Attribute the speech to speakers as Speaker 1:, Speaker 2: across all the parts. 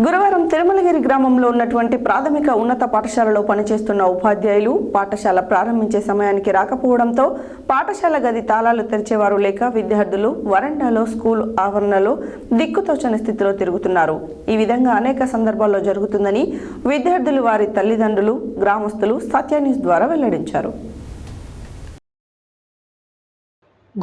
Speaker 1: గురువారం తిరుమలగిరి గ్రామంలో ఉన్నటువంటి ప్రాథమిక ఉన్నత పాఠశాలలో పనిచేస్తున్న ఉపాధ్యాయులు పాఠశాల ప్రారంభించే సమయానికి రాకపోవడంతో పాఠశాల గది తాళాలు తెరిచేవారు లేక విద్యార్థులు వరండాలో స్కూల్ ఆవరణలో దిక్కుతోచని స్థితిలో తిరుగుతున్నారు. ఈ విధంగా అనేక సందర్భాల్లో జరుగుతుందని విద్యార్థులు, వారి తల్లిదండ్రులు, గ్రామస్తులు సత్య న్యూస్ ద్వారా వెల్లడించారు.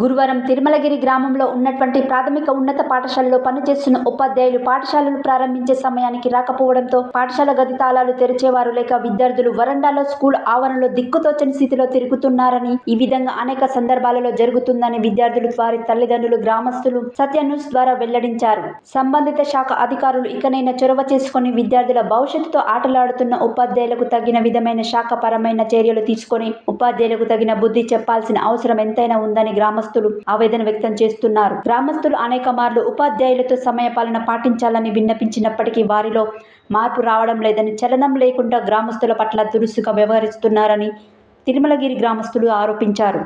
Speaker 2: గురువారం తిరుమలగిరి గ్రామంలో ఉన్నటువంటి ప్రాథమిక ఉన్నత పాఠశాలలో పనిచేస్తున్న ఉపాధ్యాయులు పాఠశాలను ప్రారంభించే సమయానికి రాకపోవడంతో పాఠశాల గది తాళాలు తెరిచేవారు లేక విద్యార్థులు వరండాలో స్కూల్ ఆవరణలో దిక్కుతోచని స్థితిలో తిరుగుతున్నారని, ఈ విధంగా అనేక సందర్భాలలో జరుగుతుందని విద్యార్థులు, వారి తల్లిదండ్రులు, గ్రామస్తులు సత్య న్యూస్ ద్వారా వెల్లడించారు. సంబంధిత శాఖ అధికారులు ఇకనైనా చొరవ చేసుకుని విద్యార్థుల భవిష్యత్తుతో ఆటలాడుతున్న ఉపాధ్యాయులకు తగిన విధమైన శాఖపరమైన చర్యలు తీసుకొని ఉపాధ్యాయులకు తగిన బుద్ధి చెప్పాల్సిన అవసరం ఎంతైనా ఉందని గ్రామస్తులు ఆవేదన వ్యక్తం చేస్తున్నారు. గ్రామస్తులు అనేక మార్లు ఉపాధ్యాయులతో సమయపాలన పాటించాలని విన్నపించినప్పటికీ వారిలో మార్పు రావడం లేదని, చలనం లేకుండా గ్రామస్తుల పట్ల దురుసుగా వ్యవహరిస్తున్నారని తిరుమలగిరి గ్రామస్తులు ఆరోపించారు.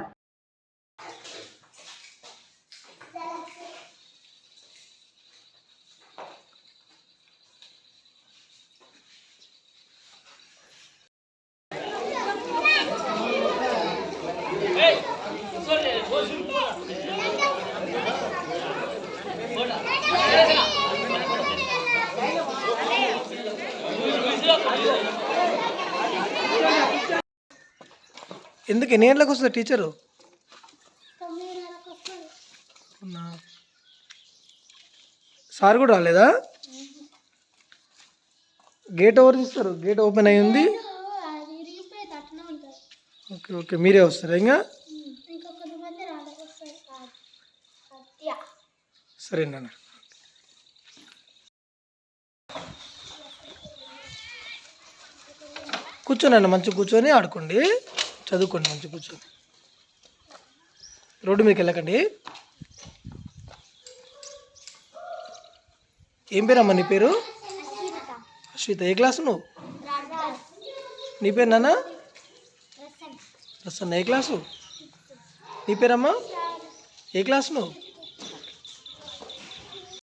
Speaker 3: ఎందుకు ఎన్ని గంటలకు వస్తుంది టీచరు? సార్ కూడా రాలేదా? గేట్ ఎవరు తీస్తారు? గేట్ ఓపెన్ అయ్యి ఉంది. ఓకే ఓకే, మీరే వస్తారా? ఇంకా సరేనా, కూర్చోండి అన్న, మంచిగా కూర్చొని ఆడుకోండి, చదువుకోండి, మంచిగా కూర్చొని. రోడ్డు మీదకి వెళ్ళకండి. ఏం పేరమ్మా నీ పేరు? అశ్విత. ఏ క్లాసు నువ్వు? నీ పేరు నాన్న? ప్రసన్న. ఏ క్లాసు? నీ పేరమ్మా? ఏ క్లాసు నువ్వు?